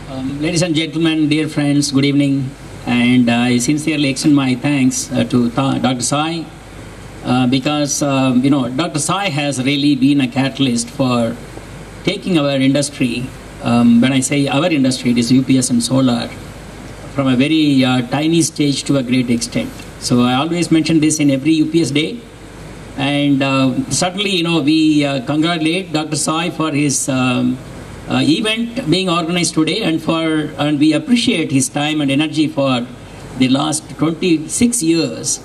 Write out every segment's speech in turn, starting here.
Ladies and gentlemen, dear friends, good evening. And I sincerely extend my thanks to Dr. Sai because, Dr. Sai has really been a catalyst for taking our industry, when I say our industry, it is UPS and solar, from a very tiny stage to a great extent. So I always mention this in every UPS day. And certainly, we congratulate Dr. Sai for his event being organized today, and we appreciate his time and energy for the last 26 years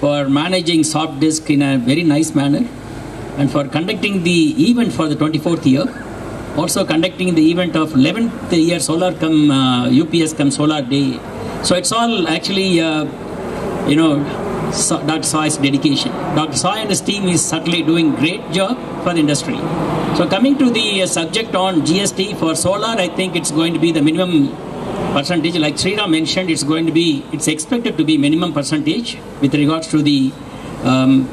for managing SoftDisk in a very nice manner, and for conducting the event for the 24th year, also conducting the event of 11th year solar UPS solar day. So it's all actually Dr. Sai's dedication. Dr. Sai and his team is certainly doing great job for the industry. So coming to the subject on GST for solar, I think it's going to be the minimum percentage. Like Sriram mentioned, it's expected to be minimum percentage with regards to the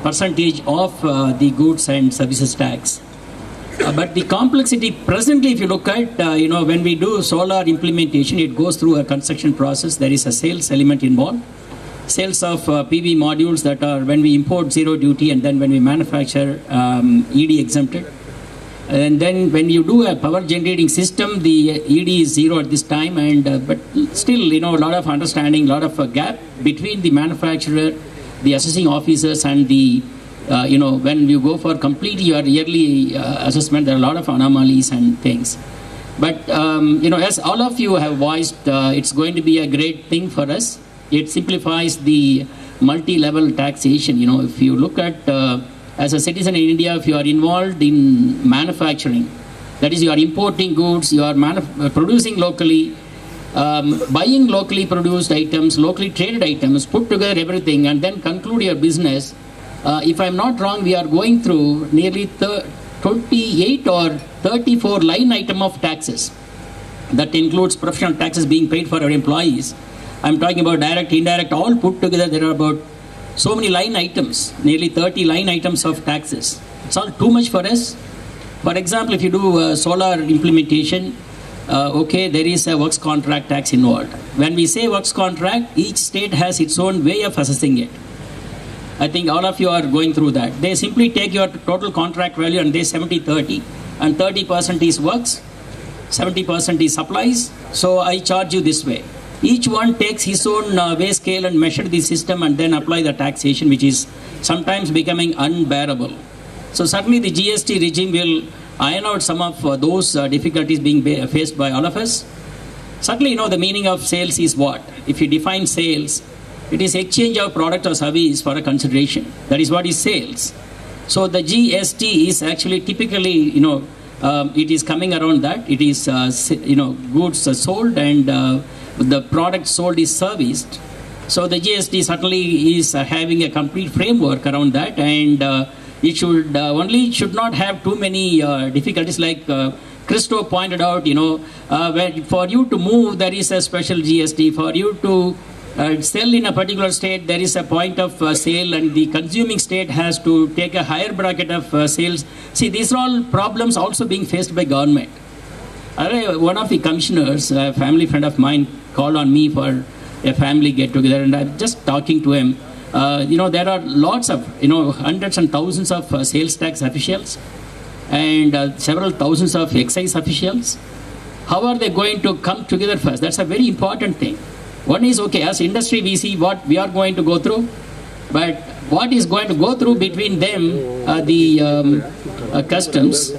percentage of the goods and services tax. But the complexity presently, if you look at, when we do solar implementation, it goes through a construction process. There is a sales element involved. Sales of PV modules that are when we import zero duty, and then when we manufacture ED exempted. And then when you do a power generating system, the ED is zero at this time, and but still, a lot of understanding, a lot of gap between the manufacturer, the assessing officers, and the, when you go for complete your yearly assessment, there are a lot of anomalies and things. But, as all of you have voiced, it's going to be a great thing for us. It simplifies the multi-level taxation. If you look at, as a citizen in India, if you are involved in manufacturing, that is, you are importing goods, you are producing locally, buying locally produced items, locally traded items, put together everything, and then conclude your business. If I'm not wrong, we are going through nearly 28 or 34 line item of taxes. That includes professional taxes being paid for our employees. I'm talking about direct, indirect, all put together. There are about so many line items, nearly 30 line items of taxes. It's all too much for us. For example, if you do solar implementation, there is a works contract tax involved. When we say works contract, each state has its own way of assessing it. I think all of you are going through that. They simply take your total contract value and they 70-30, and 30% is works, 70% is supplies. So I charge you this way. Each one takes his own weigh scale and measure the system and then apply the taxation, which is sometimes becoming unbearable. So certainly the GST regime will iron out some of those difficulties being faced by all of us. Certainly, the meaning of sales is what? If you define sales, it is exchange of product or service for a consideration. That is what is sales. So the GST is actually typically, it is coming around that. It is, goods sold and the product sold is serviced. So the GST certainly is having a complete framework around that, and it should not have too many difficulties. Like Christo pointed out, for you to move, there is a special GST. For you to sell in a particular state, there is a point of sale, and the consuming state has to take a higher bracket of sales. See, these are all problems also being faced by government. One of the commissioners, a family friend of mine, called on me for a family get-together, and I'm just talking to him. There are lots of, hundreds and thousands of sales tax officials and several thousands of excise officials. How are they going to come together first? That's a very important thing. One is, okay, as industry we see what we are going to go through, but what is going to go through between them, the customs,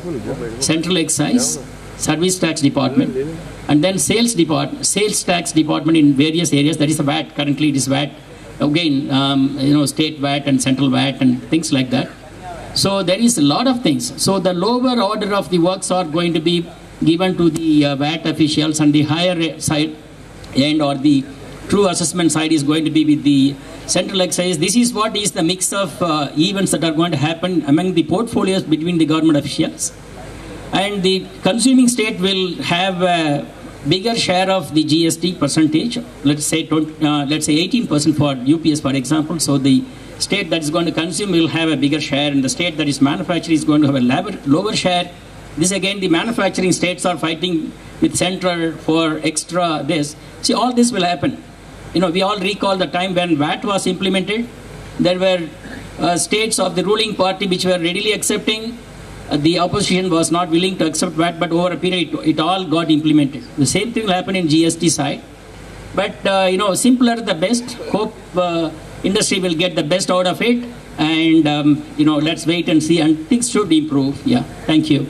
central excise, service tax department, and then sales tax department in various areas. That is the VAT. Currently it is VAT. Again, state VAT and central VAT and things like that. So there is a lot of things. So the lower order of the works are going to be given to the VAT officials, and the higher side end or the true assessment side is going to be with the central excise. This is what is the mix of events that are going to happen among the portfolios between the government officials. And the consuming state will have a bigger share of the GST percentage. Let's say 18% for UPS, for example. So the state that is going to consume will have a bigger share, and the state that is manufacturing is going to have a lower share. This again, the manufacturing states are fighting with central for extra this. See, all this will happen. You know, we all recall the time when VAT was implemented. There were states of the ruling party which were readily accepting. The opposition was not willing to accept VAT, but over a period, it all got implemented. The same thing will happen in GST side. But, you know, simpler the best. Hope industry will get the best out of it. And, you know, let's wait and see. And things should improve. Yeah, thank you.